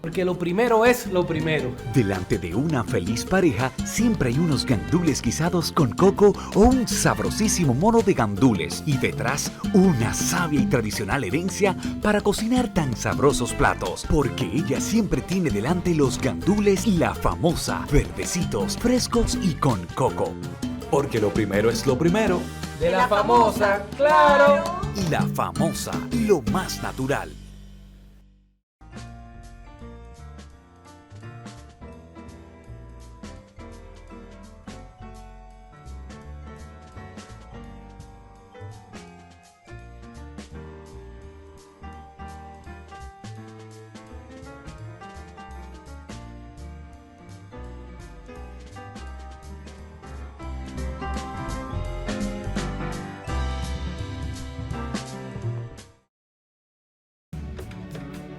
Porque lo primero es lo primero. Delante de una feliz pareja siempre hay unos gandules guisados con coco o un sabrosísimo mono de gandules y detrás una sabia y tradicional herencia para cocinar tan sabrosos platos, porque ella siempre tiene delante los gandules La Famosa, verdecitos, frescos y con coco. Porque lo primero es lo primero. De La Famosa, claro. Y La Famosa, lo más natural.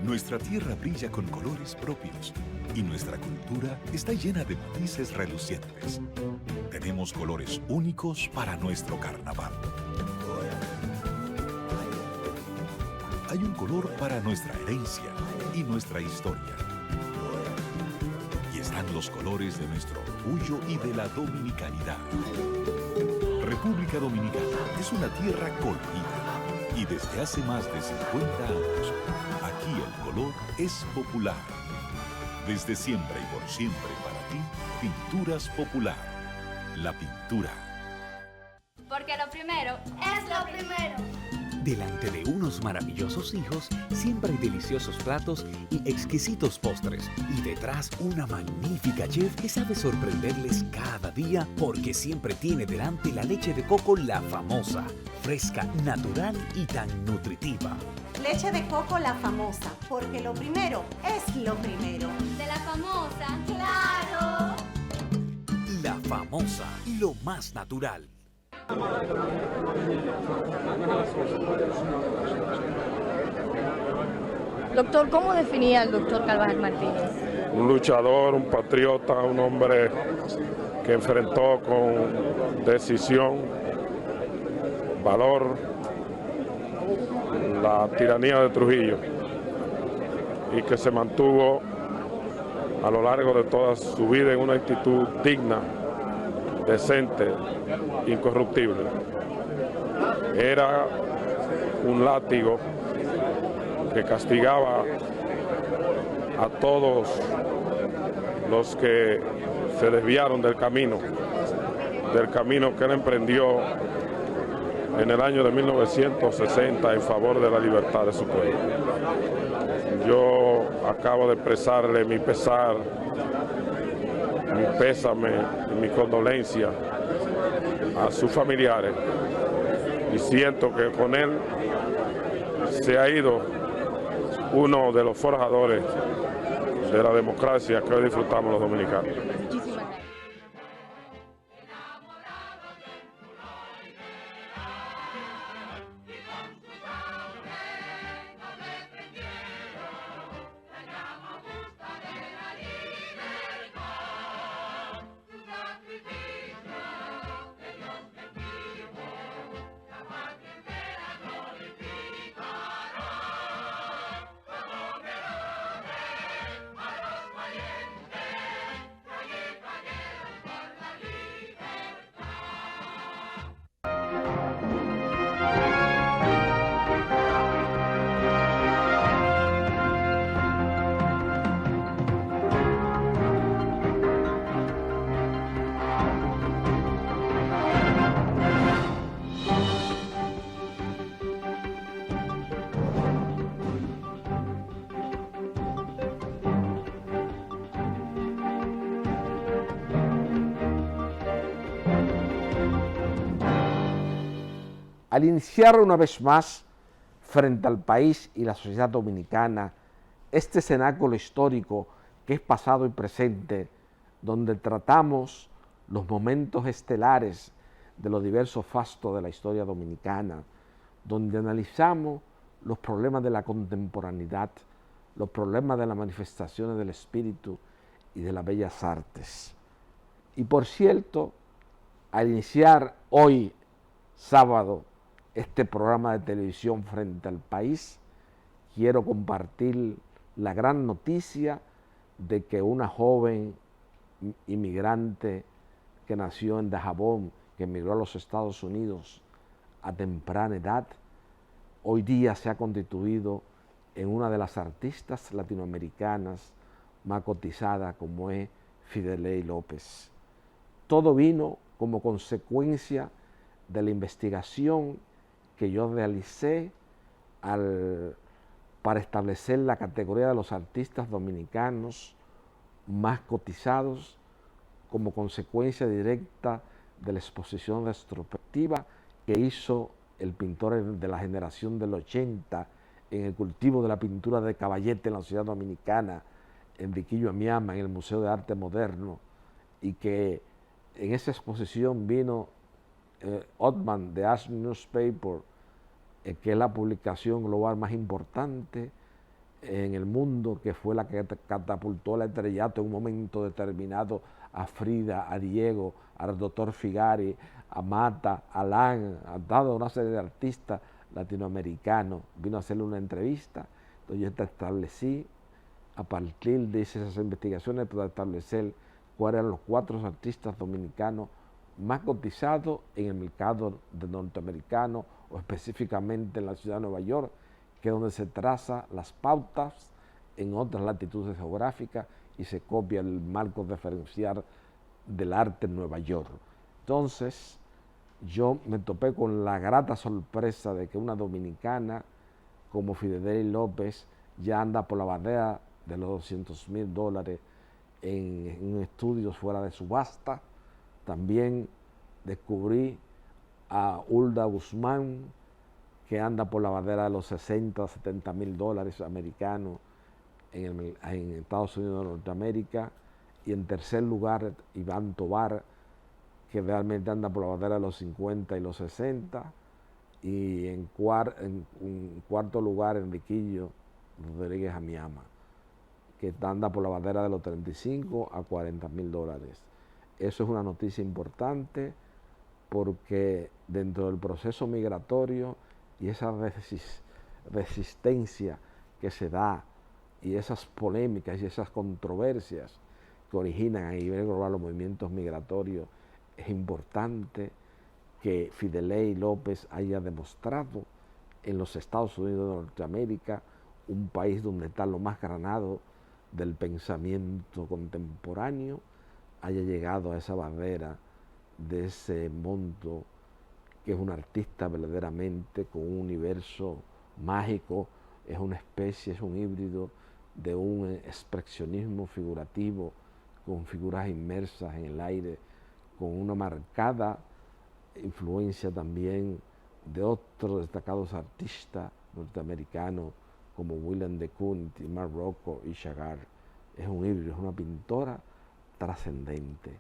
Nuestra tierra brilla con colores propios y nuestra cultura está llena de matices relucientes. Tenemos colores únicos para nuestro carnaval. Hay un color para nuestra herencia y nuestra historia. Y están los colores de nuestro orgullo y de la dominicanidad. República Dominicana es una tierra colorida y desde hace más de 50 años, aquí el color es popular. Desde siempre y por siempre para ti, Pinturas Popular. La pintura. Porque lo primero es lo primero. Delante de unos maravillosos hijos siempre hay deliciosos platos y exquisitos postres. Y detrás una magnífica chef que sabe sorprenderles cada día porque siempre tiene delante la leche de coco La Famosa, fresca, natural y tan nutritiva. Leche de coco La Famosa, porque lo primero es lo primero. De La Famosa, claro. La Famosa, lo más natural. Doctor, ¿cómo definía el doctor Carvajal Martínez? Un luchador, un patriota, un hombre que enfrentó con decisión, valor, la tiranía de Trujillo y que se mantuvo a lo largo de toda su vida en una actitud digna, decente, incorruptible. Era un látigo que castigaba a todos los que se desviaron del camino que él emprendió en el año de 1960 en favor de la libertad de su pueblo. Yo acabo de expresarle mi pesar, mi pésame y mi condolencia a sus familiares y siento que con él se ha ido uno de los forjadores de la democracia que hoy disfrutamos los dominicanos. Al iniciar una vez más frente al país y la sociedad dominicana este cenáculo histórico que es pasado y presente, donde tratamos los momentos estelares de los diversos fastos de la historia dominicana, donde analizamos los problemas de la contemporaneidad, los problemas de las manifestaciones del espíritu y de las bellas artes. Y por cierto, al iniciar hoy, sábado, este programa de televisión frente al país, quiero compartir la gran noticia de que una joven inmigrante que nació en Dajabón, que emigró a los Estados Unidos a temprana edad, hoy día se ha constituido en una de las artistas latinoamericanas más cotizadas, como es Fideley López. Todo vino como consecuencia de la investigación que yo realicé para establecer la categoría de los artistas dominicanos más cotizados como consecuencia directa de la exposición retrospectiva que hizo el pintor de la generación del 80 en el cultivo de la pintura de caballete en la sociedad dominicana, Enriquillo Amiama, en el Museo de Arte Moderno, y que en esa exposición vino Othman de Ash Newspaper, que es la publicación global más importante en el mundo, que fue la que catapultó el estrellato en un momento determinado a Frida, a Diego, al doctor Figari, a Mata, a Alan, a toda una serie de artistas latinoamericanos. Vino a hacerle una entrevista, entonces yo establecí, a partir de esas investigaciones, para establecer cuáles eran los 4 artistas dominicanos más cotizados en el mercado norteamericano, o específicamente en la ciudad de Nueva York, que es donde se trazan las pautas en otras latitudes geográficas y se copia el marco referencial del arte en Nueva York. Entonces, yo me topé con la grata sorpresa de que una dominicana como Fideley López ya anda por la barrera de los $200,000 en estudios fuera de subasta. También descubrí a Hulda Guzmán, que anda por la barrera de los $60,000 a $70,000 americanos en Estados Unidos de Norteamérica. Y en tercer lugar, Iván Tobar, que realmente anda por la barrera de los 50 y los 60. Y en cuarto lugar, Enriquillo Rodríguez Amiama, que anda por la barrera de los $35,000 a $40,000. Eso es una noticia importante, porque dentro del proceso migratorio y esa resistencia que se da y esas polémicas y esas controversias que originan a nivel global los movimientos migratorios, es importante que Fideley López haya demostrado en los Estados Unidos de Norteamérica, un país donde está lo más granado del pensamiento contemporáneo, haya llegado a esa barrera de ese monto, que es un artista verdaderamente con un universo mágico, es una especie, es un híbrido de un expresionismo figurativo con figuras inmersas en el aire, con una marcada influencia también de otros destacados artistas norteamericanos como William de Koontz, Mark Rocco y Chagall. Es un híbrido, es una pintora trascendente.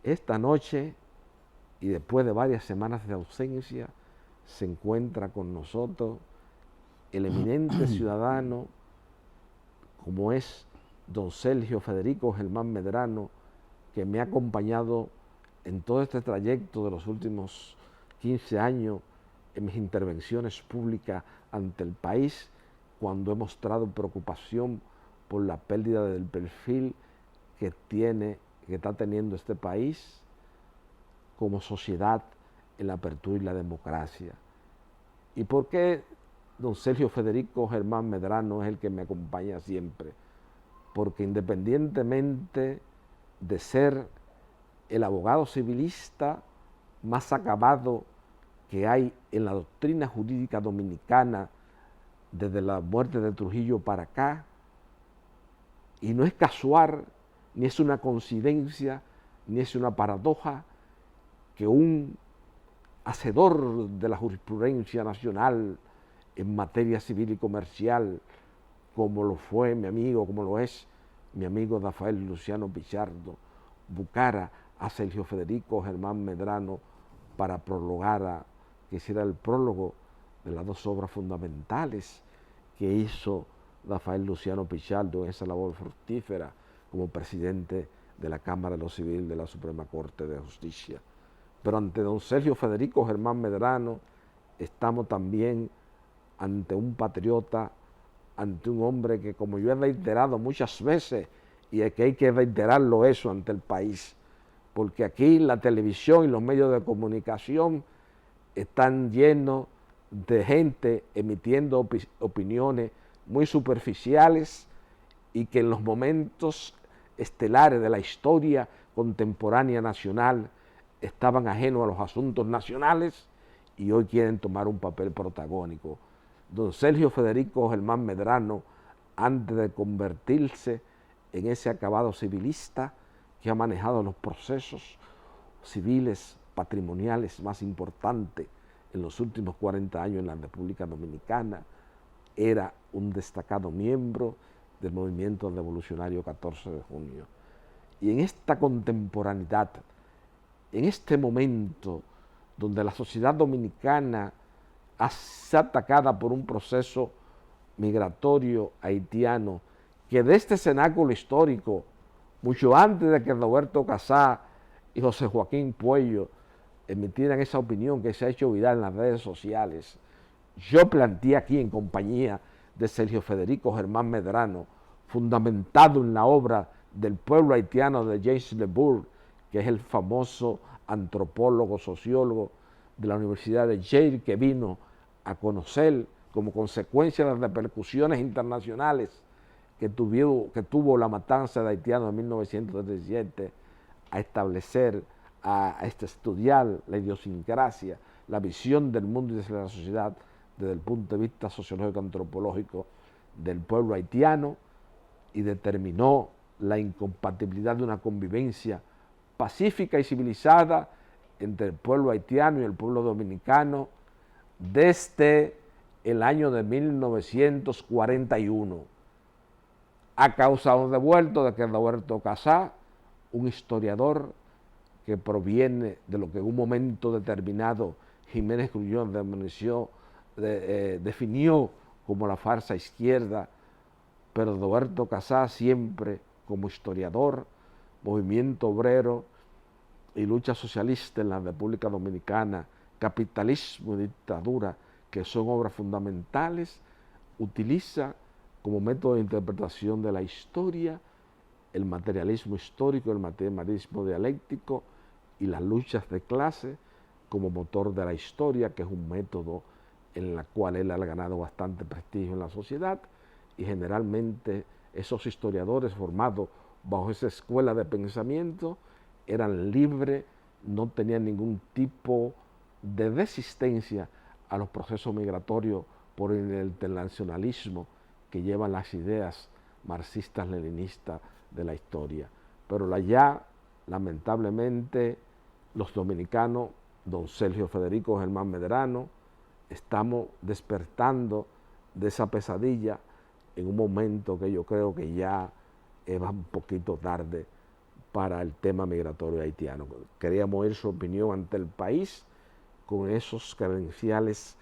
Esta noche, y después de varias semanas de ausencia, se encuentra con nosotros el eminente ciudadano, como es don Sergio Federico Germán Medrano, que me ha acompañado en todo este trayecto de los últimos 15 años en mis intervenciones públicas ante el país, cuando he mostrado preocupación por la pérdida del perfil que está teniendo este país como sociedad en la apertura y la democracia. ¿Y por qué don Sergio Federico Germán Medrano es el que me acompaña siempre? Porque independientemente de ser el abogado civilista más acabado que hay en la doctrina jurídica dominicana desde la muerte de Trujillo para acá, y no es casual, ni es una coincidencia, ni es una paradoja que un hacedor de la jurisprudencia nacional en materia civil y comercial, como lo fue mi amigo, como lo es mi amigo Rafael Luciano Pichardo, buscara a Sergio Federico Germán Medrano para que hiciera el prólogo de las 2 obras fundamentales que hizo Rafael Luciano Pichardo en esa labor fructífera como presidente de la Cámara de lo Civil de la Suprema Corte de Justicia. Pero ante don Sergio Federico Germán Medrano estamos también ante un patriota ante un hombre que, como yo he reiterado muchas veces, y es que hay que reiterarlo eso ante el país, porque aquí la televisión y los medios de comunicación están llenos de gente emitiendo opiniones muy superficiales y que en los momentos estelares de la historia contemporánea nacional estaban ajenos a los asuntos nacionales y hoy quieren tomar un papel protagónico. Don Sergio Federico Germán Medrano, antes de convertirse en ese acabado civilista que ha manejado los procesos civiles patrimoniales más importantes en los últimos 40 años en la República Dominicana, era un destacado miembro del movimiento revolucionario 14 de junio. Y en esta contemporaneidad, en este momento donde la sociedad dominicana es atacada por un proceso migratorio haitiano, que de este cenáculo histórico, mucho antes de que Roberto Casá y José Joaquín Puello emitieran esa opinión que se ha hecho viral en las redes sociales, yo planteé aquí en compañía de Sergio Federico Germán Medrano, fundamentado en la obra del pueblo haitiano de James LeBourg, que es el famoso antropólogo, sociólogo de la Universidad de Yale, que vino a conocer como consecuencia de las repercusiones internacionales que tuvo la matanza de haitianos en 1937, a establecer, a estudiar la idiosincrasia, la visión del mundo y de la sociedad desde el punto de vista sociológico antropológico del pueblo haitiano, y determinó la incompatibilidad de una convivencia pacífica y civilizada entre el pueblo haitiano y el pueblo dominicano desde el año de 1941. Ha causado un revuelto de que Roberto Casá, un historiador que proviene de lo que en un momento determinado Jiménez Grullón definió como la farsa izquierda, pero Roberto Casá siempre como historiador, movimiento obrero y lucha socialista en la República Dominicana, capitalismo y dictadura, que son obras fundamentales, utiliza como método de interpretación de la historia el materialismo histórico, el materialismo dialéctico y las luchas de clase como motor de la historia, que es un método en el cual él ha ganado bastante prestigio en la sociedad, y generalmente esos historiadores formados bajo esa escuela de pensamiento eran libres, no tenían ningún tipo de resistencia a los procesos migratorios por el internacionalismo que llevan las ideas marxistas-leninistas de la historia. Pero ya, lamentablemente, los dominicanos, don Sergio Federico Germán Medrano, estamos despertando de esa pesadilla en un momento que yo creo que ya va un poquito tarde para el tema migratorio haitiano. Queríamos oír su opinión ante el país con esos credenciales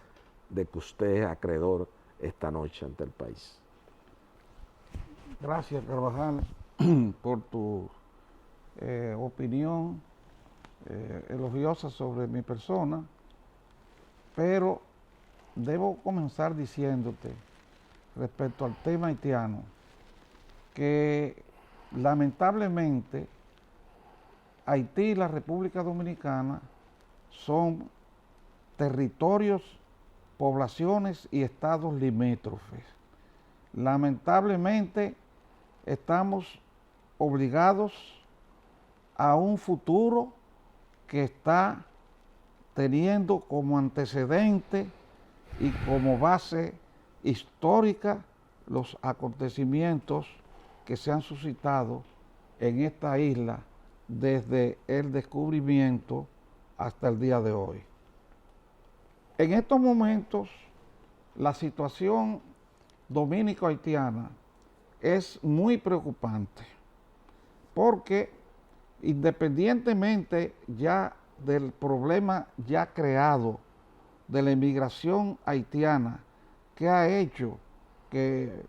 de que usted es acreedor esta noche ante el país. Gracias, Carvajal, por tu opinión elogiosa sobre mi persona, pero debo comenzar diciéndote respecto al tema haitiano que lamentablemente Haití y la República Dominicana son territorios, poblaciones y estados limítrofes. Lamentablemente estamos obligados a un futuro que está teniendo como antecedente y como base histórica los acontecimientos que se han suscitado en esta isla desde el descubrimiento hasta el día de hoy. En estos momentos, la situación dominico-haitiana es muy preocupante porque independientemente ya del problema ya creado de la inmigración haitiana, que ha hecho que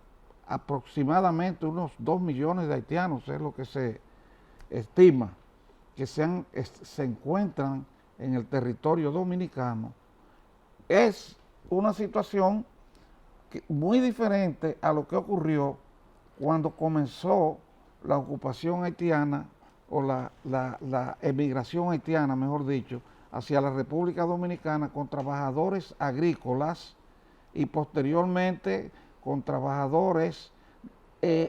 aproximadamente unos 2 millones de haitianos, es lo que se estima, que se encuentran en el territorio dominicano, es una situación muy diferente a lo que ocurrió cuando comenzó la ocupación haitiana o la emigración haitiana, mejor dicho, hacia la República Dominicana con trabajadores agrícolas y posteriormente con trabajadores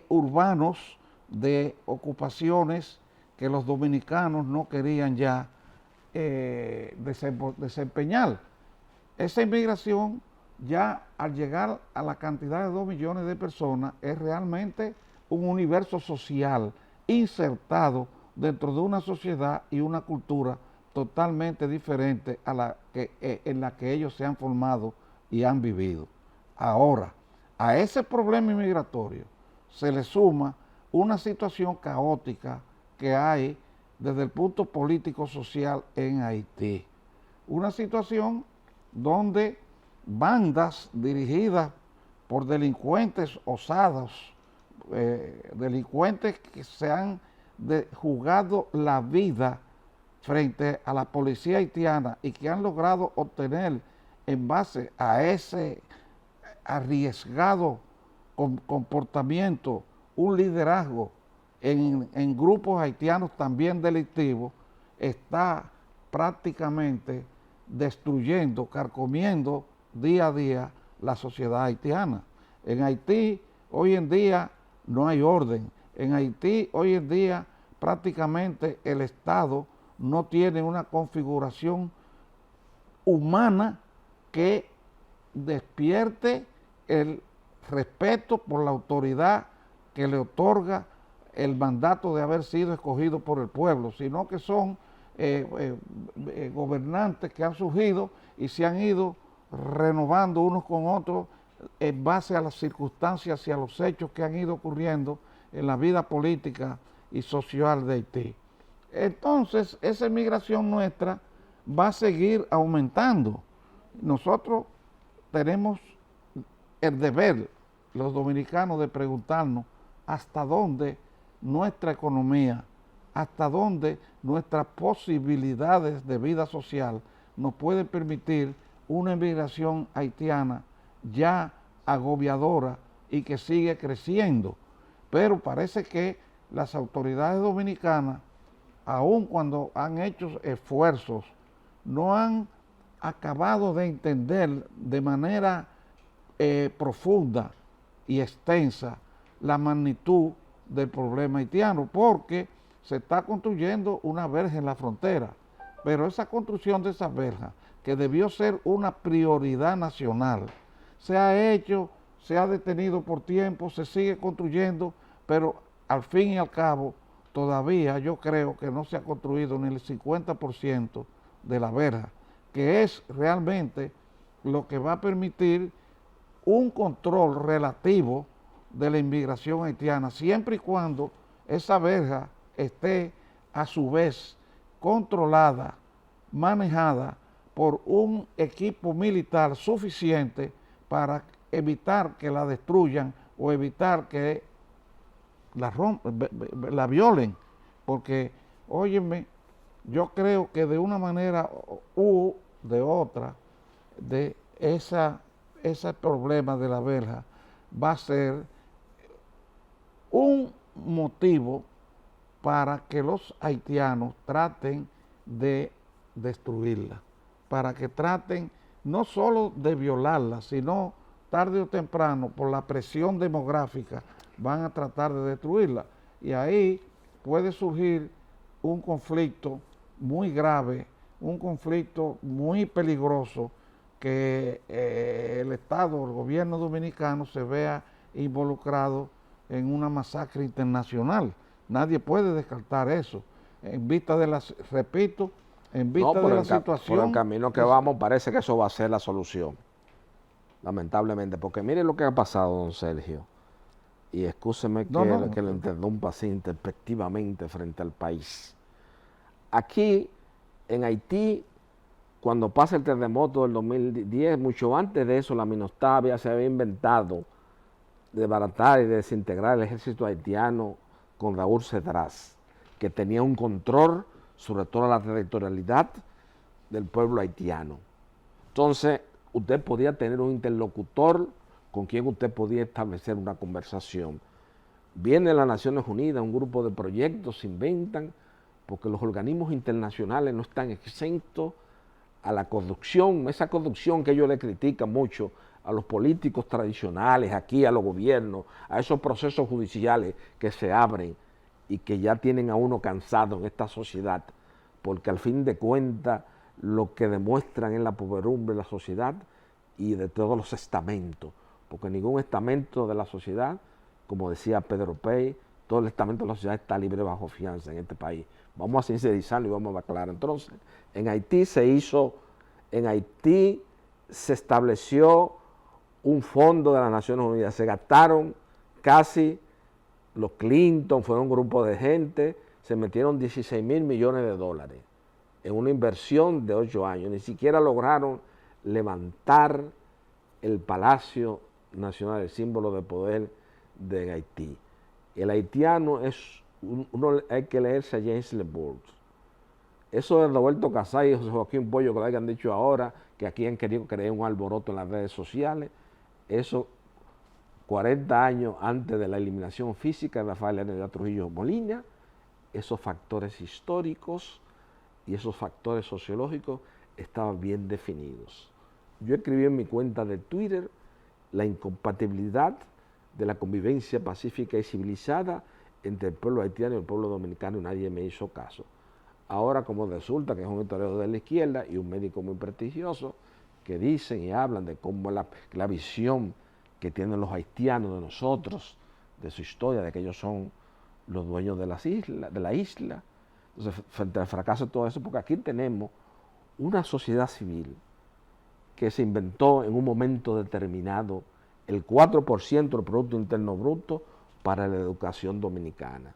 urbanos de ocupaciones que los dominicanos no querían ya desempeñar. Esa inmigración ya al llegar a la cantidad de 2 millones de personas es realmente un universo social insertado dentro de una sociedad y una cultura totalmente diferente a la que, en la que ellos se han formado y han vivido. Ahora, a ese problema inmigratorio se le suma una situación caótica que hay desde el punto político-social en Haití. Una situación donde bandas dirigidas por delincuentes osados, delincuentes que se han jugado la vida frente a la policía haitiana y que han logrado obtener en base a ese arriesgado comportamiento un liderazgo en grupos haitianos también delictivos, está prácticamente destruyendo, carcomiendo día a día la sociedad haitiana. En Haití hoy en día no hay orden. En Haití hoy en día prácticamente el Estado no tiene una configuración humana que despierte el respeto por la autoridad que le otorga el mandato de haber sido escogido por el pueblo, sino que son gobernantes que han surgido y se han ido renovando unos con otros en base a las circunstancias y a los hechos que han ido ocurriendo en la vida política y social de Haití. Entonces, esa inmigración nuestra va a seguir aumentando. Nosotros tenemos el deber, los dominicanos, de preguntarnos hasta dónde nuestra economía, hasta dónde nuestras posibilidades de vida social nos pueden permitir una inmigración haitiana ya agobiadora y que sigue creciendo. Pero parece que las autoridades dominicanas, aun cuando han hecho esfuerzos, no han acabado de entender de manera profunda y extensa la magnitud del problema haitiano, porque se está construyendo una verja en la frontera, pero esa construcción de esa verja, que debió ser una prioridad nacional, se ha hecho, se ha detenido por tiempo, se sigue construyendo, pero al fin y al cabo todavía yo creo que no se ha construido ni el 50% de la verja, que es realmente lo que va a permitir un control relativo de la inmigración haitiana, siempre y cuando esa verja esté a su vez controlada, manejada por un equipo militar suficiente para evitar que la destruyan o evitar que la violen, porque, óyeme, yo creo que de una manera u de otra, de ese problema de la verja va a ser un motivo para que los haitianos traten de destruirla, para que traten no solo de violarla, sino tarde o temprano, por la presión demográfica, van a tratar de destruirla. Y ahí puede surgir un conflicto muy grave, un conflicto muy peligroso, que el Estado, el gobierno dominicano se vea involucrado en una masacre internacional. Nadie puede descartar eso. En vista de las, repito, en vista de la situación... Por el camino que vamos parece que eso va a ser la solución, lamentablemente, porque mire lo que ha pasado, don Sergio, y excúseme que lo interrumpa así introspectivamente frente al país. Aquí, en Haití, cuando pasa el terremoto del 2010, mucho antes de eso, la MINUSTAH se había inventado de desbaratar y de desintegrar el ejército haitiano con Raúl Cedras, que tenía un control sobre toda la territorialidad del pueblo haitiano. Entonces, usted podía tener un interlocutor con quien usted podía establecer una conversación. Viene las Naciones Unidas, un grupo de proyectos se inventan, porque los organismos internacionales no están exentos a la corrupción, esa corrupción que ellos le critican mucho a los políticos tradicionales, aquí a los gobiernos, a esos procesos judiciales que se abren y que ya tienen a uno cansado en esta sociedad, porque al fin de cuentas lo que demuestran es la podredumbre de la sociedad y de todos los estamentos, porque ningún estamento de la sociedad, como decía Pedro Pey, todo el estamento de la sociedad está libre bajo fianza en este país. Vamos a sincerizarlo y vamos a aclarar. Entonces, en Haití se estableció un fondo de las Naciones Unidas, se gastaron casi, los Clinton, fue un grupo de gente, se metieron 16.000 millones de dólares en una inversión de 8 años, ni siquiera lograron levantar el Palacio Nacional, el símbolo de poder de Haití. El haitiano es, hay que leerse a James LeBourg. Eso de Roberto Casay y José Joaquín Pollo que lo hayan dicho ahora, que aquí han querido crear un alboroto en las redes sociales, eso 40 años antes de la eliminación física de Rafael Hernández Trujillo Molina, esos factores históricos y esos factores sociológicos estaban bien definidos. Yo escribí en mi cuenta de Twitter la incompatibilidad de la convivencia pacífica y civilizada entre el pueblo haitiano y el pueblo dominicano, y nadie me hizo caso. Ahora, como resulta que es un historiador de la izquierda y un médico muy prestigioso, que dicen y hablan de cómo la visión que tienen los haitianos de nosotros, de su historia, de que ellos son los dueños de la isla. Entonces, frente al fracaso de todo eso, porque aquí tenemos una sociedad civil que se inventó en un momento determinado el 4% del Producto Interno Bruto para la educación dominicana.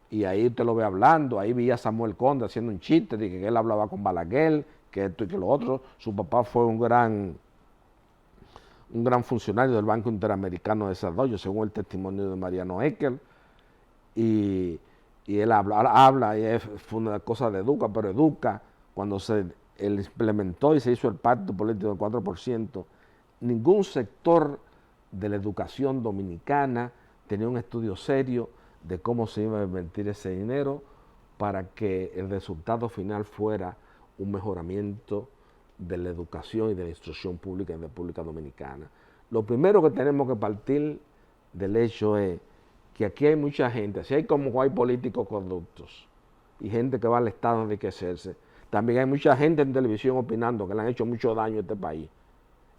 Y ahí usted lo ve hablando, ahí vi a Samuel Conde haciendo un chiste de que él hablaba con Balaguer, que esto y que lo otro. Su papá fue un gran funcionario del Banco Interamericano de Desarrollo, según el testimonio de Mariano Eckel. Y él habla y fue una cosa de Educa, pero Educa, cuando él implementó y se hizo el pacto político del 4%, ningún sector de la educación dominicana tenía un estudio serio de cómo se iba a invertir ese dinero para que el resultado final fuera un mejoramiento de la educación y de la instrucción pública en la República Dominicana. Lo primero que tenemos que partir del hecho es que aquí hay mucha gente, así como hay políticos corruptos y gente que va al Estado a enriquecerse, también hay mucha gente en televisión opinando que le han hecho mucho daño a este país,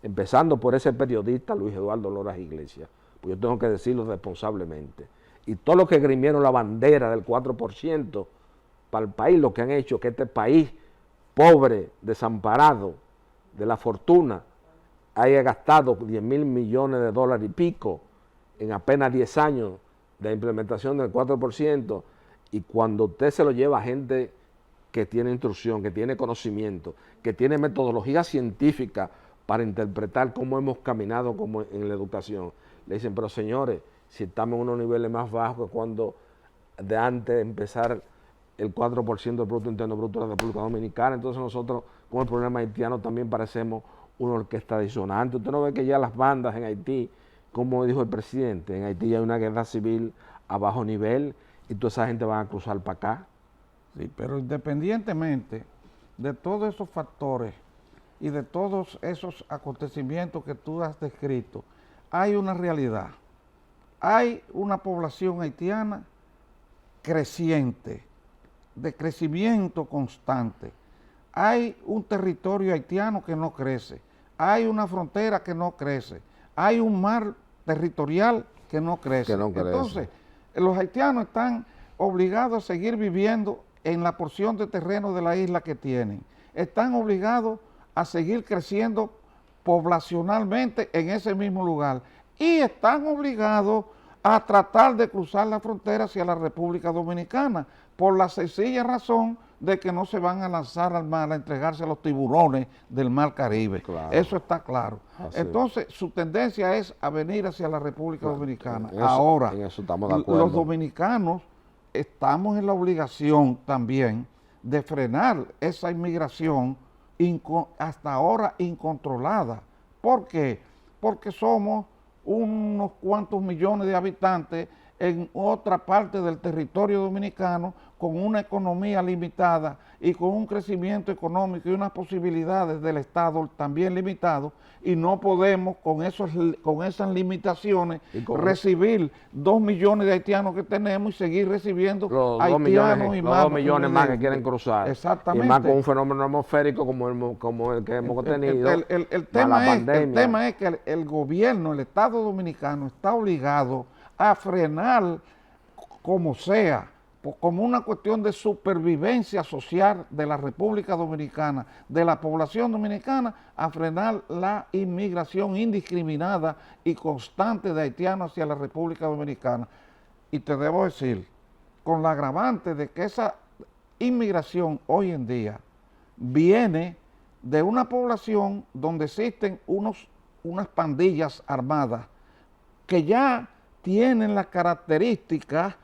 empezando por ese periodista Luis Eduardo Loras Iglesias, pues yo tengo que decirlo responsablemente. Y todos los que grimieron la bandera del 4% para el país, lo que han hecho que este país pobre, desamparado de la fortuna, haya gastado 10.000 millones de dólares y pico en apenas 10 años de implementación del 4%, y cuando usted se lo lleva a gente que tiene instrucción, que tiene conocimiento, que tiene metodología científica para interpretar cómo hemos caminado como en la educación, le dicen, pero señores, si estamos en unos niveles más bajos que cuando de antes de empezar el 4% del Producto Interno Bruto de la República Dominicana, entonces nosotros con el problema haitiano también parecemos una orquesta disonante. Usted no ve que ya las bandas en Haití, como dijo el presidente, en Haití hay una guerra civil a bajo nivel y toda esa gente va a cruzar para acá. Sí, pero independientemente de todos esos factores y de todos esos acontecimientos que tú has descrito, hay una realidad. Hay una población haitiana creciente, de crecimiento constante. Hay un territorio haitiano que no crece. Hay una frontera que no crece. Hay un mar territorial que no crece. Entonces, los haitianos están obligados a seguir viviendo en la porción de terreno de la isla que tienen. Están obligados a seguir creciendo poblacionalmente en ese mismo lugar. Y están obligados a tratar de cruzar la frontera hacia la República Dominicana, por la sencilla razón de que no se van a lanzar al mar a entregarse a los tiburones del mar Caribe. Claro. Eso está claro. Entonces, su tendencia es a venir hacia la República Dominicana. Ahora, los dominicanos estamos en la obligación también de frenar esa inmigración hasta ahora incontrolada. ¿Por qué? porque somos unos cuantos millones de habitantes en otra parte del territorio dominicano con una economía limitada y con un crecimiento económico y unas posibilidades del Estado también limitados, y no podemos con esas limitaciones recibir 2 millones de haitianos que tenemos y seguir recibiendo los haitianos y más. 2 millones más que quieren cruzar. Exactamente. Y más con un fenómeno atmosférico como el que hemos tenido. El tema es que el gobierno, el Estado dominicano está obligado a frenar como sea, como una cuestión de supervivencia social de la República Dominicana, de la población dominicana, a frenar la inmigración indiscriminada y constante de haitianos hacia la República Dominicana. Y te debo decir, con la agravante de que esa inmigración hoy en día viene de una población donde existen unas pandillas armadas que ya tienen las características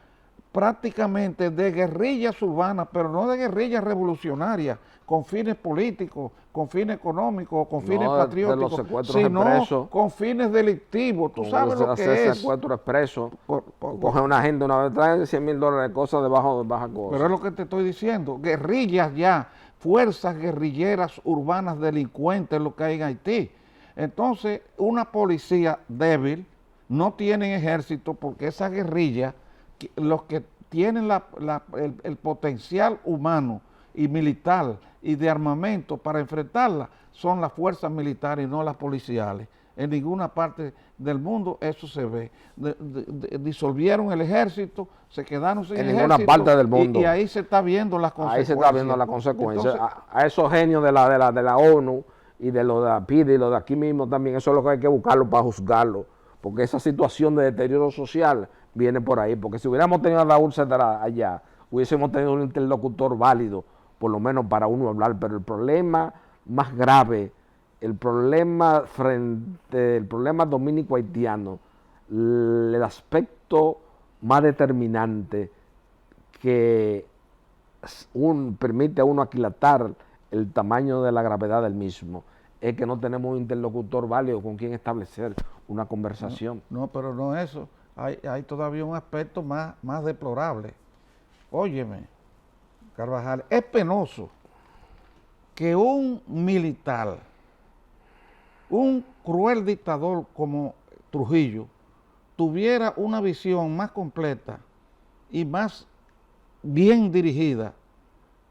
prácticamente de guerrillas urbanas, pero no de guerrillas revolucionarias, con fines políticos, con fines económicos, con fines patrióticos, sino con fines delictivos. Tú sabes lo que es. Secuestro expreso, cogen una gente una vez, traen $100,000 de cosas de baja cosa. Pero es lo que te estoy diciendo, guerrillas ya, fuerzas guerrilleras urbanas delincuentes, lo que hay en Haití. Entonces, una policía débil, no tienen ejército, porque esa guerrilla, los que tienen el potencial humano y militar y de armamento para enfrentarla son las fuerzas militares y no las policiales. En ninguna parte del mundo eso se ve. Disolvieron el ejército, se quedaron sin ejército. En ninguna parte del mundo. Y ahí se está viendo las consecuencias. Ahí se está viendo la consecuencia. Entonces, a esos genios de la ONU y de lo de la PIDE y lo de aquí mismo también, eso es lo que hay que buscarlo para juzgarlo. Porque esa situación de deterioro social viene por ahí. Porque si hubiéramos tenido a Raúl Cedrá allá, hubiésemos tenido un interlocutor válido, por lo menos para uno hablar. Pero el problema más grave, el problema dominico-haitiano, el aspecto más determinante que permite a uno aquilatar el tamaño de la gravedad del mismo, es que no tenemos un interlocutor válido con quien establecer una conversación. No, pero no eso. Hay todavía un aspecto más deplorable. Óyeme, Carvajal, es penoso que un militar, un cruel dictador como Trujillo, tuviera una visión más completa y más bien dirigida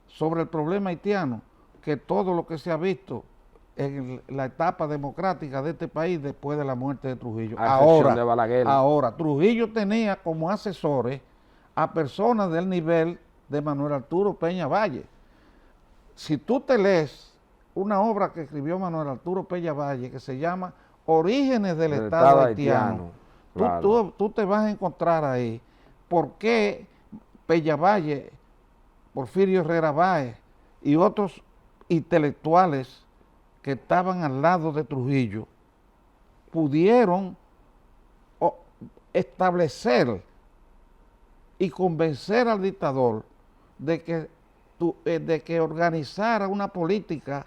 sobre el problema haitiano que todo lo que se ha visto en la etapa democrática de este país después de la muerte de Trujillo. Ahora, Trujillo tenía como asesores a personas del nivel de Manuel Arturo Peña Valle. Si tú te lees una obra que escribió Manuel Arturo Peña Valle que se llama Orígenes del Estado Haitiano, claro, tú te vas a encontrar ahí por qué Peña Valle, Porfirio Herrera Báez y otros intelectuales que estaban al lado de Trujillo pudieron establecer y convencer al dictador de que organizara una política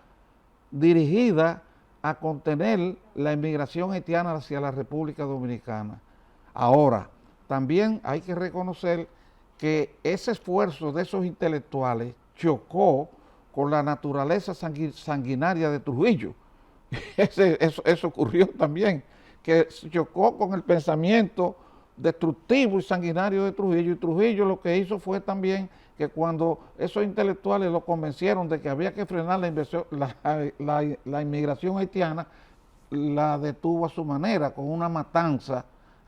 dirigida a contener la inmigración haitiana hacia la República Dominicana. Ahora, también hay que reconocer que ese esfuerzo de esos intelectuales chocó con la naturaleza sanguinaria de Trujillo. Eso ocurrió también, que chocó con el pensamiento destructivo y sanguinario de Trujillo, y Trujillo lo que hizo fue también que cuando esos intelectuales lo convencieron de que había que frenar la inmigración haitiana, la detuvo a su manera, con una matanza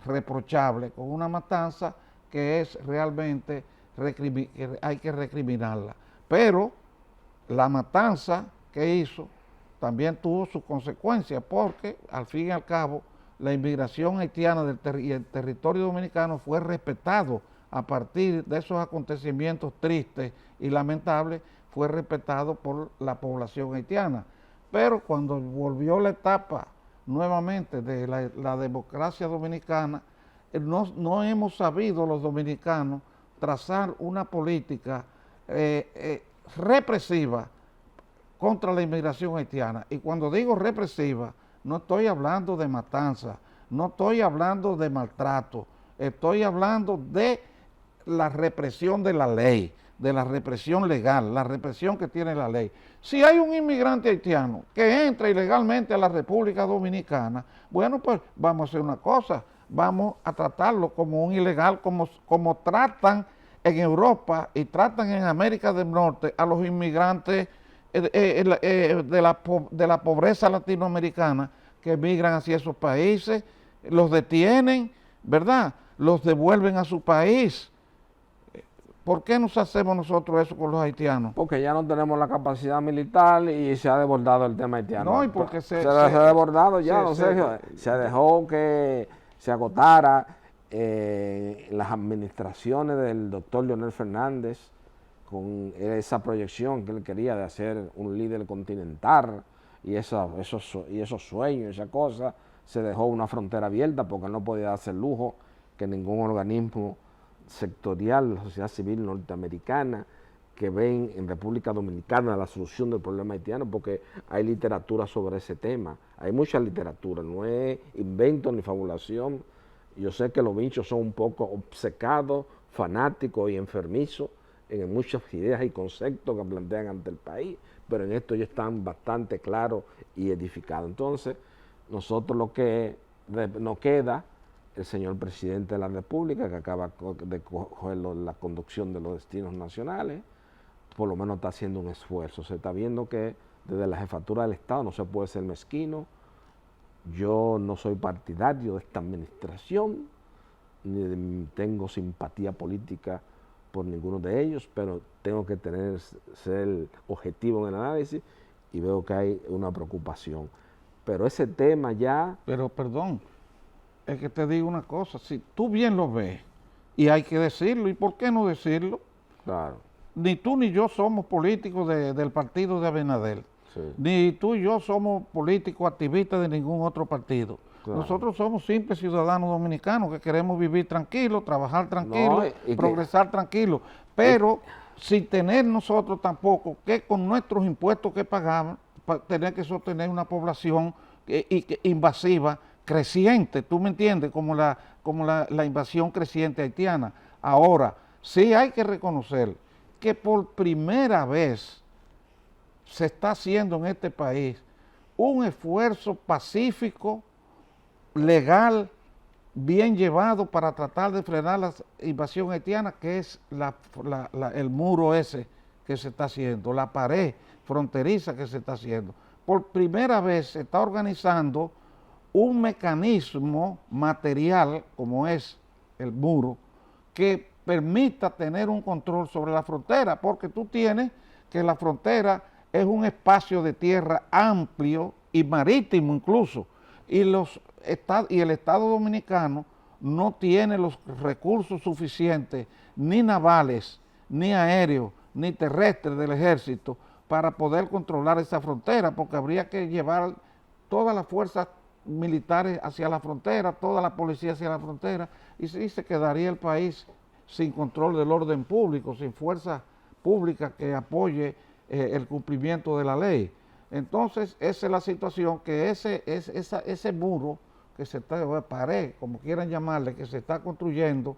reprochable, con una matanza que es realmente, que hay que recriminarla. Pero la matanza que hizo también tuvo sus consecuencias, porque al fin y al cabo la inmigración haitiana y el territorio dominicano fue respetado a partir de esos acontecimientos tristes y lamentables, fue respetado por la población haitiana. Pero cuando volvió la etapa nuevamente de la democracia dominicana, no hemos sabido los dominicanos trazar una política represiva contra la inmigración haitiana. Y cuando digo represiva, no estoy hablando de matanza, no estoy hablando de maltrato, estoy hablando de la represión de la ley, de la represión legal, la represión que tiene la ley. Si hay un inmigrante haitiano que entra ilegalmente a la República Dominicana, bueno, pues vamos a hacer una cosa, vamos a tratarlo como un ilegal, como tratan en Europa y tratan en América del Norte a los inmigrantes de la pobreza latinoamericana que emigran hacia esos países, los detienen, ¿verdad? Los devuelven a su país. ¿Por qué nos hacemos nosotros eso con los haitianos? Porque ya no tenemos la capacidad militar y se ha desbordado el tema haitiano. No, y porque se ha desbordado ya, se dejó que se agotara las administraciones del doctor Leonel Fernández con esa proyección que él quería de hacer un líder continental y esos sueños, esa cosa, se dejó una frontera abierta porque no podía darse el lujo que ningún organismo sectorial de la sociedad civil norteamericana que ven en República Dominicana la solución del problema haitiano, porque hay literatura sobre ese tema, hay mucha literatura, no es invento ni fabulación. Yo sé que los bichos son un poco obcecados, fanáticos y enfermizos en muchas ideas y conceptos que plantean ante el país, pero en esto ya están bastante claros y edificados. Entonces, nosotros lo que nos queda, el señor presidente de la República, que acaba de coger la conducción de los destinos nacionales, por lo menos está haciendo un esfuerzo. Se está viendo que desde la jefatura del Estado no se puede ser mezquino. Yo no soy partidario de esta administración, ni tengo simpatía política por ninguno de ellos, pero tengo que ser objetivo en el análisis y veo que hay una preocupación. Pero ese tema ya... Pero perdón, es que te digo una cosa, si tú bien lo ves, y hay que decirlo, ¿y por qué no decirlo? Claro. Ni tú ni yo somos políticos del partido de Abinader, sí. Ni tú y yo somos políticos activistas de ningún otro partido. Claro. Nosotros somos simples ciudadanos dominicanos que queremos vivir tranquilos, trabajar tranquilos, progresar tranquilos, pero sin tener nosotros tampoco que con nuestros impuestos que pagamos, tener que sostener una población invasiva, creciente, ¿tú me entiendes? Como la invasión creciente haitiana. Ahora, sí hay que reconocer que por primera vez se está haciendo en este país un esfuerzo pacífico, legal, bien llevado para tratar de frenar la invasión haitiana, que es el muro ese que se está haciendo, la pared fronteriza que se está haciendo. Por primera vez se está organizando un mecanismo material, como es el muro, que permita tener un control sobre la frontera, porque tú tienes que la frontera es un espacio de tierra amplio y marítimo incluso, y el Estado Dominicano no tiene los recursos suficientes, ni navales, ni aéreos, ni terrestres del ejército, para poder controlar esa frontera, porque habría que llevar todas las fuerzas militares hacia la frontera, toda la policía hacia la frontera, y sí se quedaría el país sin control del orden público, sin fuerza pública que apoye el cumplimiento de la ley. Entonces, esa es la situación, que ese muro que se está, pared, como quieran llamarle, que se está construyendo,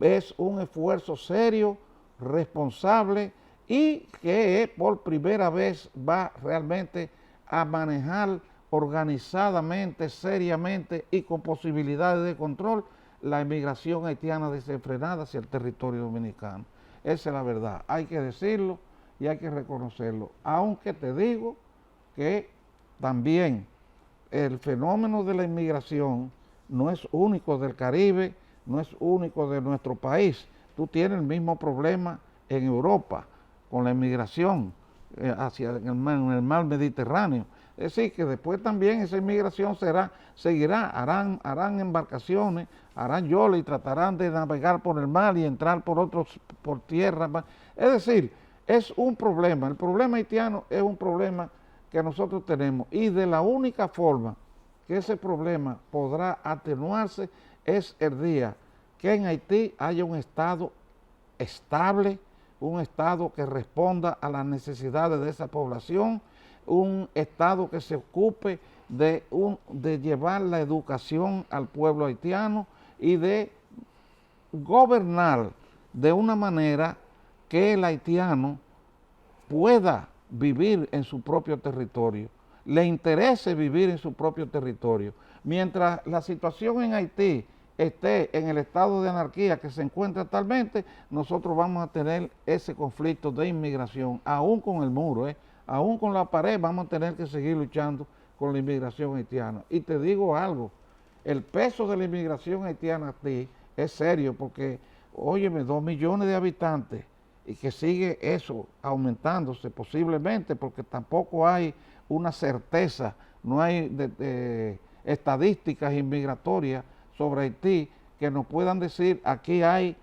es un esfuerzo serio, responsable, y que por primera vez va realmente a manejar organizadamente, seriamente y con posibilidades de control la inmigración haitiana desenfrenada hacia el territorio dominicano. Esa es la verdad, hay que decirlo y hay que reconocerlo, aunque te digo que también el fenómeno de la inmigración no es único del Caribe, no es único de nuestro país. Tú tienes el mismo problema en Europa con la inmigración hacia el mar Mediterráneo. Es decir, que después también esa inmigración seguirá, harán embarcaciones, harán yolas y tratarán de navegar por el mar y entrar por tierra. Es decir, es un problema. El problema haitiano es un problema que nosotros tenemos, y de la única forma que ese problema podrá atenuarse es el día que en Haití haya un Estado estable, un Estado que responda a las necesidades de esa población, un Estado que se ocupe de llevar la educación al pueblo haitiano y de gobernar de una manera que el haitiano pueda vivir en su propio territorio, le interese vivir en su propio territorio. Mientras la situación en Haití esté en el estado de anarquía que se encuentra actualmente, nosotros vamos a tener ese conflicto de inmigración, aún con el muro, aún con la pared, vamos a tener que seguir luchando con la inmigración haitiana. Y te digo algo, el peso de la inmigración haitiana a ti es serio, porque, óyeme, 2 millones de habitantes, y que sigue eso aumentándose posiblemente, porque tampoco hay una certeza, no hay estadísticas inmigratorias sobre Haití que nos puedan decir aquí hay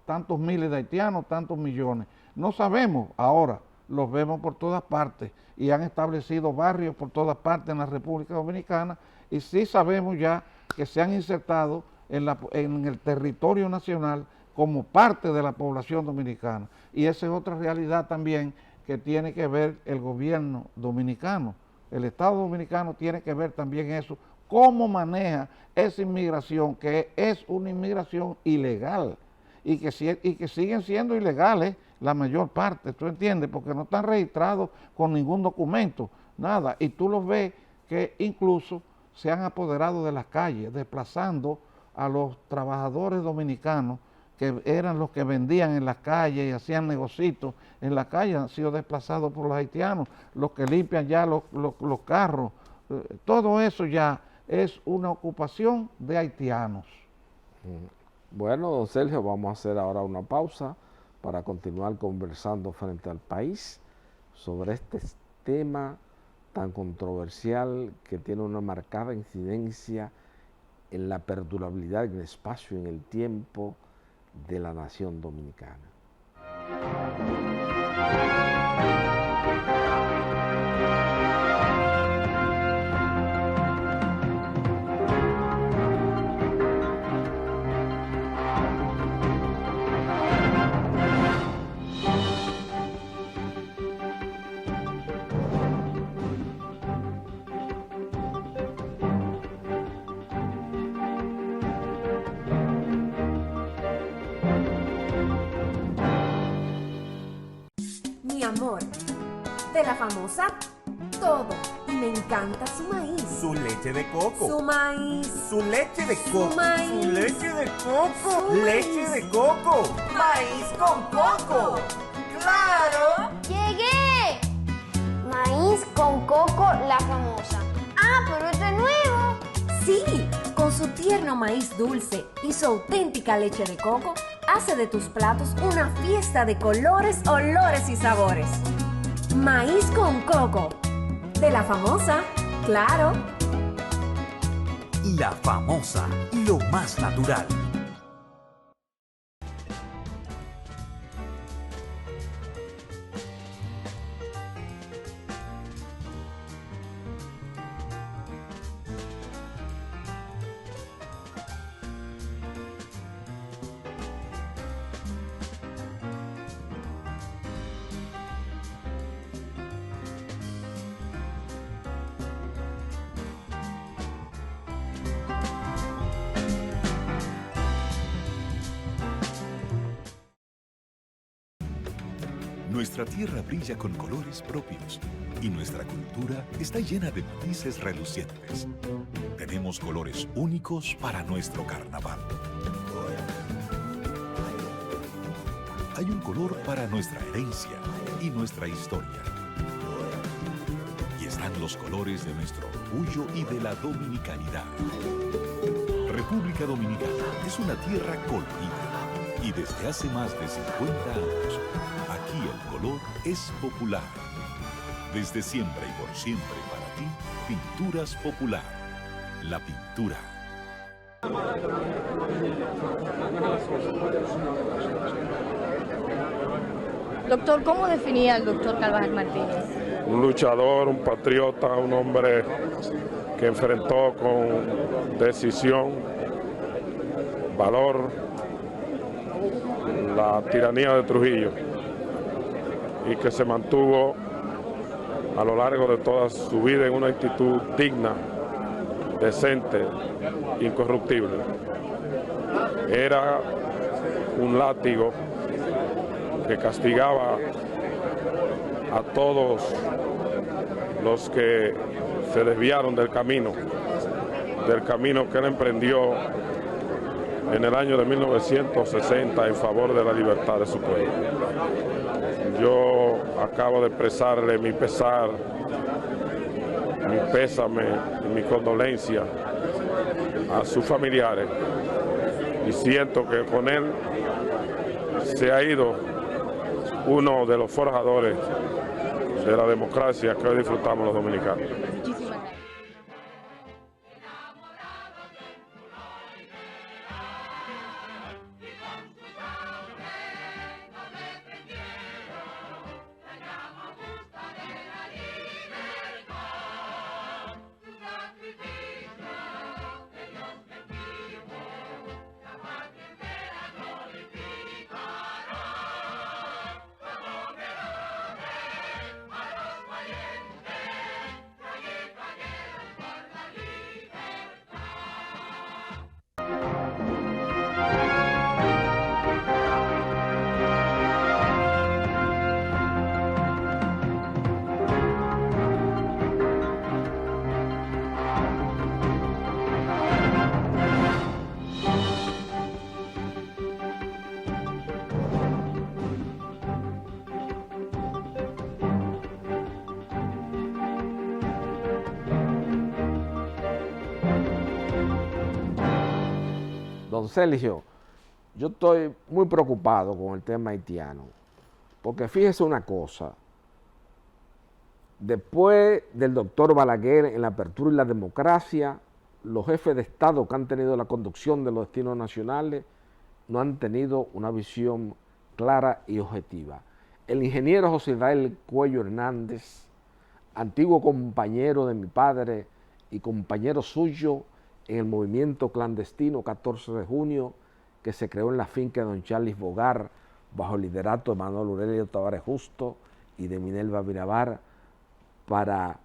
tantos miles de haitianos, tantos millones. No sabemos ahora, los vemos por todas partes y han establecido barrios por todas partes en la República Dominicana, y sí sabemos ya que se han insertado en el territorio nacional como parte de la población dominicana. Y esa es otra realidad también que tiene que ver el gobierno dominicano. El Estado dominicano tiene que ver también eso, cómo maneja esa inmigración, que es una inmigración ilegal y que siguen siendo ilegales la mayor parte, ¿tú entiendes? Porque no están registrados con ningún documento, nada. Y tú los ves que incluso se han apoderado de las calles, desplazando a los trabajadores dominicanos que eran los que vendían en las calles y hacían negocios en la calle, han sido desplazados por los haitianos, los que limpian ya los carros. Todo eso ya es una ocupación de haitianos. Bueno, don Sergio, vamos a hacer ahora una pausa para continuar conversando frente al país sobre este tema tan controversial que tiene una marcada incidencia en la perdurabilidad en el espacio y en el tiempo de la nación dominicana. Mi amor, de la famosa, todo. Y me encanta su maíz. Su leche de coco. Su maíz. Su leche de coco. Su maíz. Su leche de coco. Su Leche maíz. de coco. Maíz con coco. ¡Claro! ¡Llegué! Maíz con coco, la famosa. ¡Ah, pero este es nuevo! Sí, con su tierno maíz dulce y su auténtica leche de coco, hace de tus platos una fiesta de colores, olores y sabores. Maíz con coco. De la famosa, claro. La famosa, lo más natural. Nuestra tierra brilla con colores propios y nuestra cultura está llena de matices relucientes. Tenemos colores únicos para nuestro carnaval. Hay un color para nuestra herencia y nuestra historia. Y están los colores de nuestro orgullo y de la dominicanidad. República Dominicana es una tierra colorida y desde hace más de 50 años, aquí el color es popular. Desde siempre y por siempre para ti, Pinturas Popular. La pintura. Doctor, ¿cómo definía el doctor Carvajal Martínez? Un luchador, un patriota, un hombre que enfrentó con decisión, valor, la tiranía de Trujillo y que se mantuvo a lo largo de toda su vida en una actitud digna, decente, incorruptible. Era un látigo que castigaba a todos los que se desviaron del camino que él emprendió en el año de 1960 en favor de la libertad de su pueblo. Yo acabo de expresarle mi pesar, mi pésame y mi condolencia a sus familiares y siento que con él se ha ido uno de los forjadores de la democracia que hoy disfrutamos los dominicanos. Don Sergio, yo estoy muy preocupado con el tema haitiano, porque fíjese una cosa, después del doctor Balaguer en la apertura y la democracia, los jefes de Estado que han tenido la conducción de los destinos nacionales no han tenido una visión clara y objetiva. El ingeniero José Israel Cuello Hernández, antiguo compañero de mi padre y compañero suyo en el movimiento clandestino 14 de junio que se creó en la finca de don Charles Bogar bajo el liderato de Manuel Aurelio Tavares Justo y de Minerva Mirabar para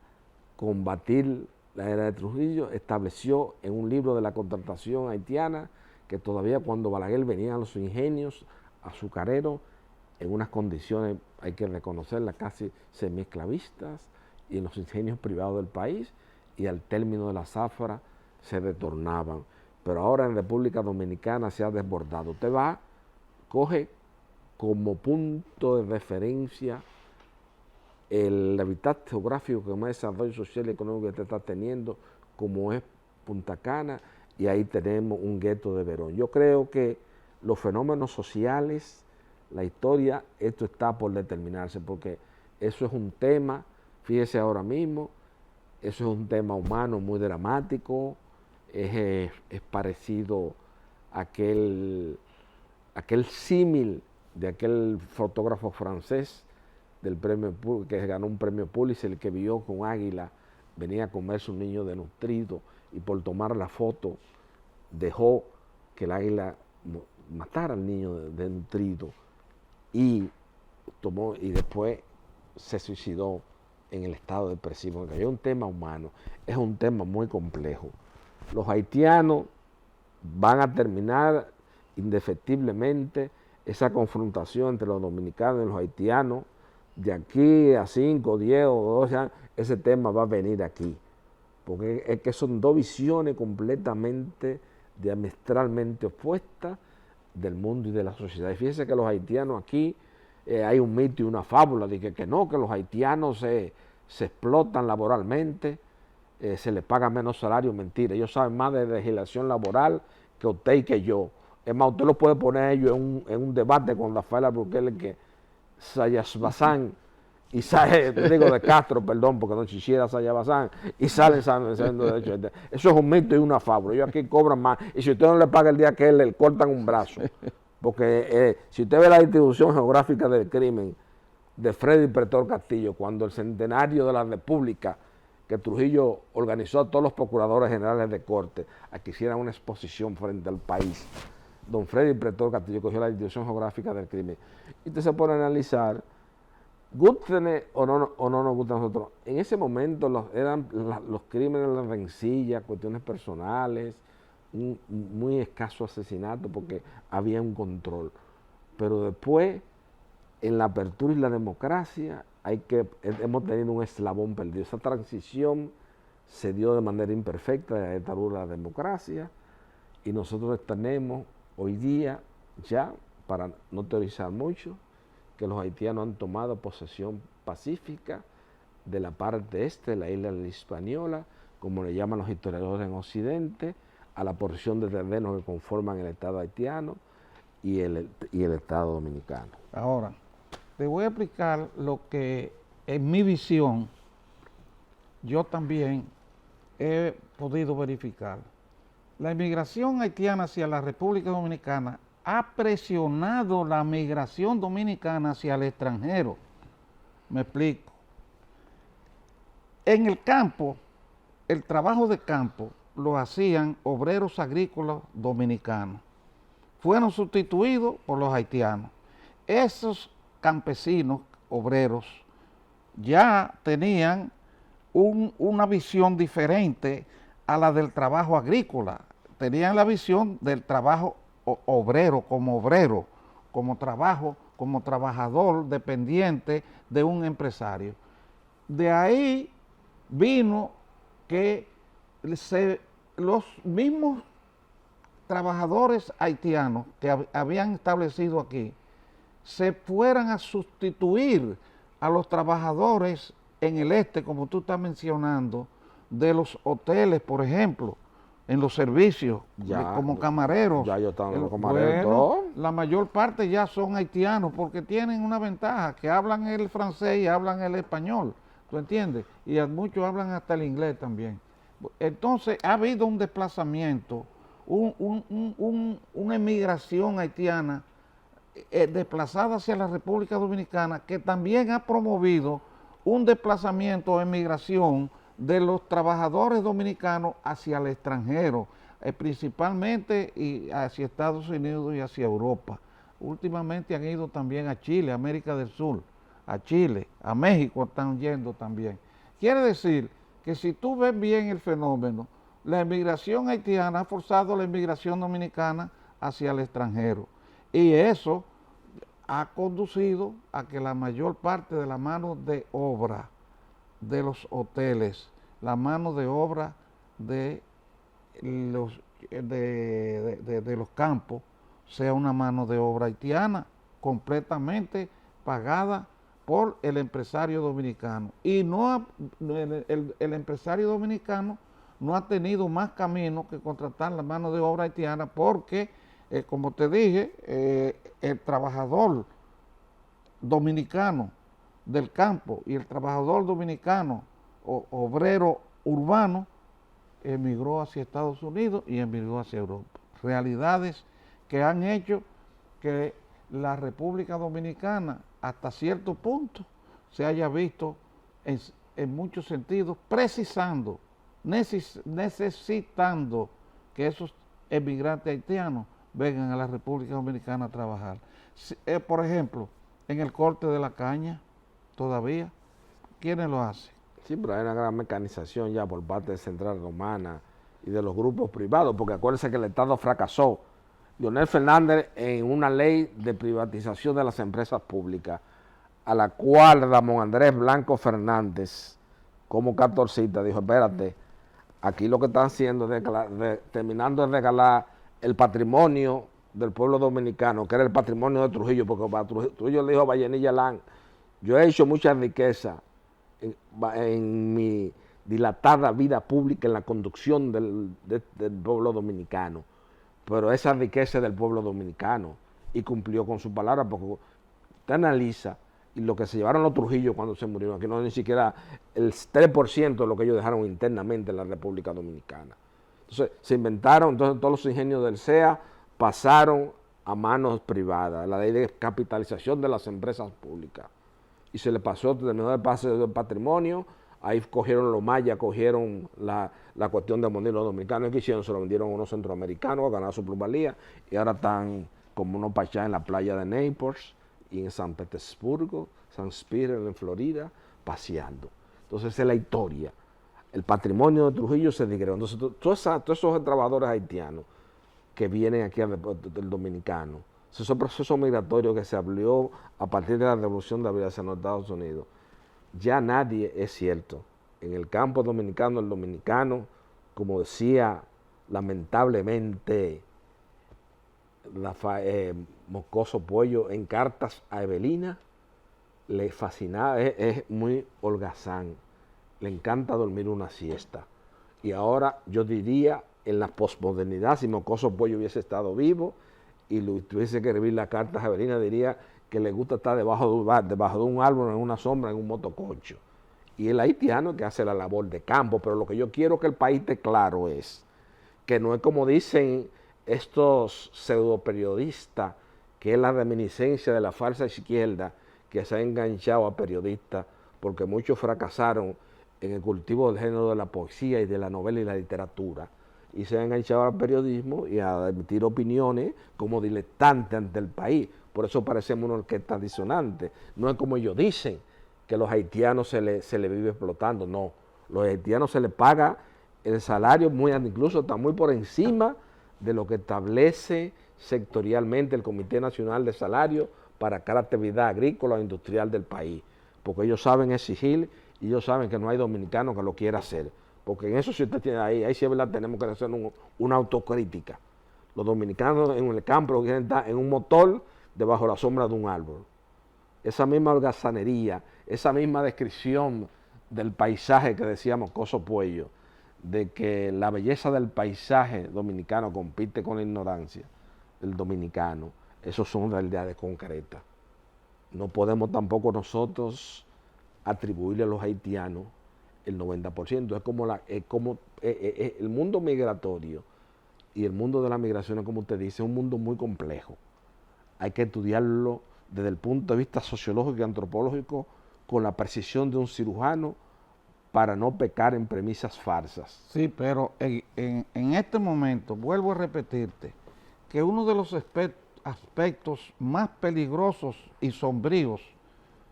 combatir la era de Trujillo, estableció en un libro de la contratación haitiana que todavía cuando Balaguer venía a los ingenios azucareros en unas condiciones, hay que reconocerlas, casi semiesclavistas, y en los ingenios privados del país, y al término de la zafra se retornaban. Pero ahora en República Dominicana se ha desbordado. Usted va, coge como punto de referencia el hábitat geográfico que más desarrollo social y económico que usted está teniendo, como es Punta Cana, y ahí tenemos un gueto de Verón. Yo creo que los fenómenos sociales, la historia, esto está por determinarse, porque eso es un tema, fíjese ahora mismo, eso es un tema humano muy dramático, es parecido a aquel símil de aquel fotógrafo francés del premio que ganó un premio Pulitzer, el que vio con águila, venía a comerse un niño desnutrido y por tomar la foto dejó que el águila matara al niño desnutrido y después se suicidó en el estado depresivo. Es un tema humano, es un tema muy complejo. Los haitianos van a terminar indefectiblemente esa confrontación entre los dominicanos y los haitianos. De aquí a 5, 10 o 12 años, ese tema va a venir aquí. Porque es que son dos visiones completamente, diametralmente opuestas del mundo y de la sociedad. Y fíjense que los haitianos aquí, hay un mito y una fábula de que no, que los haitianos se explotan laboralmente, se les paga menos salario. Mentira, ellos saben más de legislación laboral que usted y que yo. Es más, usted lo puede poner a ellos en un debate con Rafael Bukele, que Sayas Bazán y sale, digo de Castro, perdón, porque no quisiera Sayas Bazán, y salen sabiendo de hecho. Eso es un mito y una fábula. Ellos aquí cobran más, y si usted no le paga el día que él, le cortan un brazo. Porque si usted ve la distribución geográfica del crimen de Freddy Pretor Castillo, cuando el centenario de la República, que Trujillo organizó a todos los procuradores generales de corte a que hicieran una exposición frente al país, don Freddy Pretor Castillo cogió la distribución geográfica del crimen. Y usted se pone a analizar, Gústene o no nos gusta a nosotros, en ese momento eran los crímenes, las rencillas, cuestiones personales, un muy escaso asesinato porque había un control. Pero después, en la apertura y la democracia, hemos tenido un eslabón perdido. Esa transición se dio de manera imperfecta de la dictadura a la democracia y nosotros tenemos hoy día ya, para no teorizar mucho, que los haitianos han tomado posesión pacífica de la parte este de la isla de la Hispaniola, como le llaman los historiadores en Occidente, a la porción de terrenos que conforman el Estado haitiano y el Estado dominicano. Ahora, te voy a explicar lo que en mi visión yo también he podido verificar. La inmigración haitiana hacia la República Dominicana ha presionado la migración dominicana hacia el extranjero. Me explico. En el campo, el trabajo de campo lo hacían obreros agrícolas dominicanos. Fueron sustituidos por los haitianos. Esos campesinos, obreros, ya tenían una visión diferente a la del trabajo agrícola. Tenían la visión del trabajo obrero, como trabajo, como trabajador dependiente de un empresario. De ahí vino que los mismos trabajadores haitianos que habían establecido aquí se fueran a sustituir a los trabajadores en el este, como tú estás mencionando, de los hoteles, por ejemplo, en los servicios, como camareros. Ya yo estaba en los camareros. La mayor parte ya son haitianos porque tienen una ventaja, que hablan el francés y hablan el español, ¿tú entiendes? Y muchos hablan hasta el inglés también. Entonces ha habido un desplazamiento, una emigración haitiana desplazada hacia la República Dominicana, que también ha promovido un desplazamiento o emigración de los trabajadores dominicanos hacia el extranjero, principalmente hacia Estados Unidos y hacia Europa. Últimamente han ido también a Chile, América del Sur, a Chile, a México están yendo también. Quiere decir que si tú ves bien el fenómeno, la emigración haitiana ha forzado la emigración dominicana hacia el extranjero. Y eso ha conducido a que la mayor parte de la mano de obra de los hoteles, la mano de obra de los campos, sea una mano de obra haitiana completamente pagada por el empresario dominicano. Y el empresario dominicano no ha tenido más camino que contratar la mano de obra haitiana porque, como te dije, el trabajador dominicano del campo y el trabajador dominicano obrero urbano emigró hacia Estados Unidos y emigró hacia Europa. Realidades que han hecho que la República Dominicana hasta cierto punto se haya visto en muchos sentidos precisando, necesitando que esos emigrantes haitianos vengan a la República Dominicana a trabajar. Por ejemplo, en el corte de la caña, todavía, ¿quiénes lo hacen? Sí, pero hay una gran mecanización ya por parte de Central Romana y de los grupos privados, porque acuérdense que el Estado fracasó. Leonel Fernández en una ley de privatización de las empresas públicas, a la cual Ramón Andrés Blanco Fernández, como catorcita, dijo, espérate, aquí lo que están haciendo es terminando de regalar el patrimonio del pueblo dominicano, que era el patrimonio de Trujillo, porque para Trujillo le dijo a Vallenilla Lán, yo he hecho mucha riqueza en mi dilatada vida pública en la conducción del pueblo dominicano, pero esa riqueza es del pueblo dominicano y cumplió con su palabra, porque usted analiza y lo que se llevaron los Trujillo cuando se murieron, aquí no es ni siquiera el 3% de lo que ellos dejaron internamente en la República Dominicana. Entonces se inventaron, entonces todos los ingenios del CEA pasaron a manos privadas, la ley de capitalización de las empresas públicas, y se le pasó, terminó de pase del patrimonio, ahí cogieron los mayas, cogieron la cuestión de moneda, los dominicanos que hicieron, se lo vendieron a unos centroamericanos a ganar su plusvalía, y ahora están como unos pachás en la playa de Naples, y en San Petersburgo, San Spirit en Florida, paseando. Entonces esa es la historia. El patrimonio de Trujillo se degradó. Entonces todos esos trabajadores haitianos que vienen aquí del dominicano, ese proceso migratorio que se abrió a partir de la revolución de abril hacia los Estados Unidos, ya nadie es cierto. En el campo dominicano, el dominicano, como decía lamentablemente Moscoso Pollo en cartas a Evelina, le fascinaba, es muy holgazán, le encanta dormir una siesta. Y ahora yo diría, en la posmodernidad, si Moscoso Pollo hubiese estado vivo y le tuviese que escribir las cartas a Evelina, diría que le gusta estar debajo de un árbol, en una sombra, en un motoconcho. Y el haitiano que hace la labor de campo, pero lo que yo quiero que el país esté claro es que no es como dicen estos pseudoperiodistas, que es la reminiscencia de la falsa izquierda que se ha enganchado a periodistas, porque muchos fracasaron en el cultivo del género de la poesía y de la novela y la literatura, y se han enganchado al periodismo y a emitir opiniones como diletantes ante el país. Por eso parecemos una orquesta disonante. No es como ellos dicen, que los haitianos se le vive explotando. No, los haitianos se les paga el salario incluso está muy por encima de lo que establece sectorialmente el Comité Nacional de Salarios para cada actividad agrícola o industrial del país, porque ellos saben exigir y ellos saben que no hay dominicano que lo quiera hacer, porque en eso sí usted tiene ahí sí es verdad, tenemos que hacer una autocrítica. Los dominicanos en el campo quieren estar en un motor debajo de la sombra de un árbol. Esa misma holgazanería, esa misma descripción del paisaje que decíamos Moscoso Pollo, de que la belleza del paisaje dominicano compite con la ignorancia del dominicano, esos son realidades concretas. No podemos tampoco nosotros atribuirle a los haitianos el 90%. Es como el mundo migratorio y el mundo de la migración, como usted dice, es un mundo muy complejo. Hay que estudiarlo desde el punto de vista sociológico y antropológico con la precisión de un cirujano para no pecar en premisas falsas. Sí, pero en este momento, vuelvo a repetirte, que uno de los aspectos más peligrosos y sombríos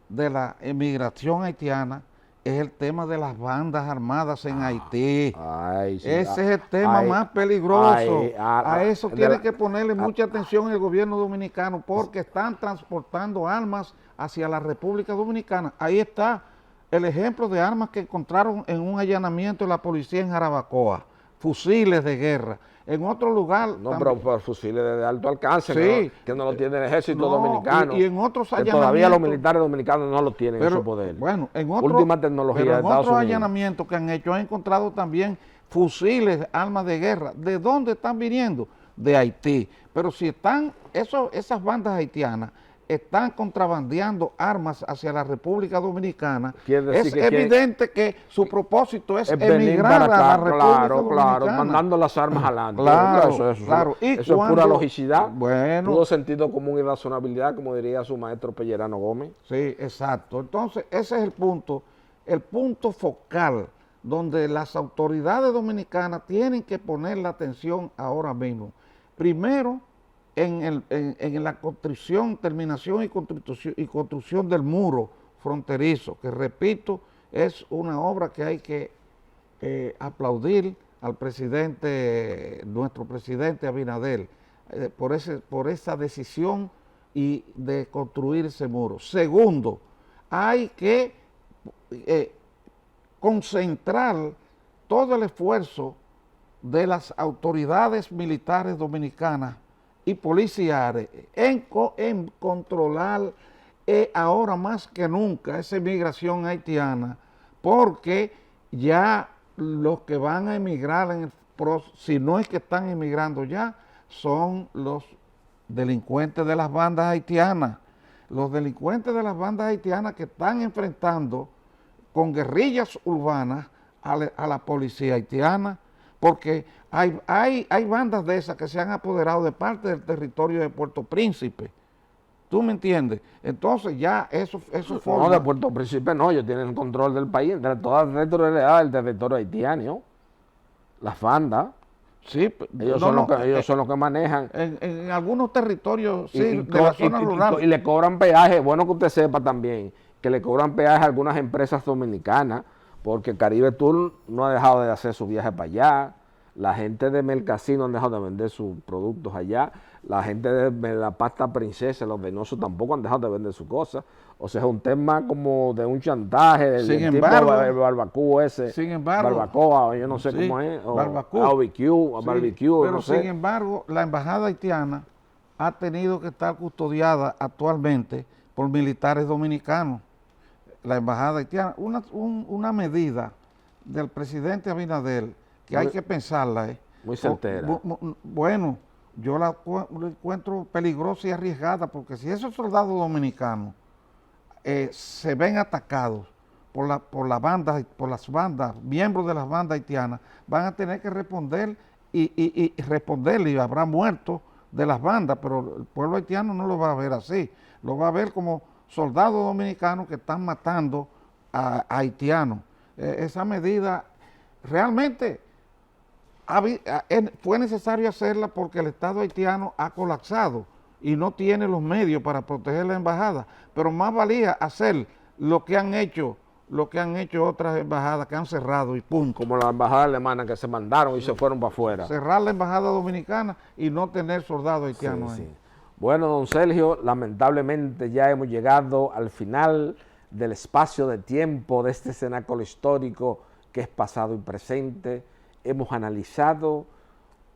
de la emigración haitiana es el tema de las bandas armadas en Haití. Sí, ese es el tema más peligroso. A eso tiene que ponerle mucha atención el gobierno dominicano, porque están transportando armas hacia la República Dominicana. Ahí está el ejemplo de armas que encontraron en un allanamiento de la policía en Jarabacoa, fusiles de guerra. En otro lugar... No, pero fusiles de alto alcance, sí, que no lo tiene el ejército dominicano. Y en otros allanamientos... Todavía los militares dominicanos no lo tienen en su poder. Bueno, última tecnología de Estados Unidos. otros allanamientos que han hecho, han encontrado también fusiles, armas de guerra. ¿De dónde están viniendo? De Haití. Pero si están, esas bandas haitianas están contrabandeando armas hacia la República Dominicana, es evidente que su propósito es emigrar a la República Dominicana. Claro, mandando las armas adelante. Claro. Eso es pura logicidad, puro sentido común y razonabilidad, como diría su maestro Pellerano Gómez. Sí, exacto. Entonces, ese es el punto focal donde las autoridades dominicanas tienen que poner la atención ahora mismo. Primero, en la construcción, terminación y construcción del muro fronterizo, que repito, es una obra que hay que aplaudir al presidente, nuestro presidente Abinader, por esa decisión y de construir ese muro. Segundo, hay que concentrar todo el esfuerzo de las autoridades militares dominicanas y policiales en controlar ahora más que nunca esa inmigración haitiana, porque ya los que van a emigrar, si no es que están emigrando ya, son los delincuentes de las bandas haitianas. Los delincuentes de las bandas haitianas que están enfrentando con guerrillas urbanas a la policía haitiana, porque hay bandas de esas que se han apoderado de parte del territorio de Puerto Príncipe. ¿Tú me entiendes? Entonces ya eso forma... No, de Puerto Príncipe no, ellos tienen el control del país, de toda la territorialidad del territorio haitiano. Las bandas, Sí, ellos son los que manejan. En algunos territorios, sí, de la zona rural. Y le cobran peaje, bueno que usted sepa también, que le cobran peaje a algunas empresas dominicanas, porque Caribe Tour no ha dejado de hacer su viaje para allá, la gente de Mercasí no han dejado de vender sus productos allá, la gente de la pasta princesa, los Venosos tampoco han dejado de vender sus cosas. O sea, es un tema como de un chantaje, del tipo barbacoa ese, barbacoa, yo no sé cómo es, o barbecue, pero no sé. Sin embargo, la embajada haitiana ha tenido que estar custodiada actualmente por militares dominicanos. La embajada haitiana, una medida del presidente Abinader que hay que pensarla. Muy certera. Bueno, yo la encuentro peligrosa y arriesgada, porque si esos soldados dominicanos se ven atacados por las bandas, miembros de las bandas haitianas, van a tener que responder y responderle, y habrá muertos de las bandas, pero el pueblo haitiano no lo va a ver así, lo va a ver como soldados dominicanos que están matando a haitianos. Esa medida realmente fue necesario hacerla porque el Estado haitiano ha colapsado y no tiene los medios para proteger la embajada, pero más valía hacer lo que han hecho otras embajadas que han cerrado y punto. Como la embajada alemana que se mandaron y se fueron para afuera. Cerrar la embajada dominicana y no tener soldados haitianos ahí. Bueno, don Sergio, lamentablemente ya hemos llegado al final del espacio de tiempo de este cenáculo histórico que es pasado y presente. Hemos analizado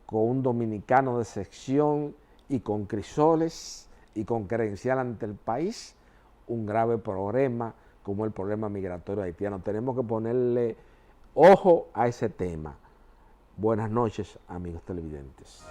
con un dominicano de sección y con crisoles y con credencial ante el país un grave problema como el problema migratorio haitiano. Tenemos que ponerle ojo a ese tema. Buenas noches, amigos televidentes.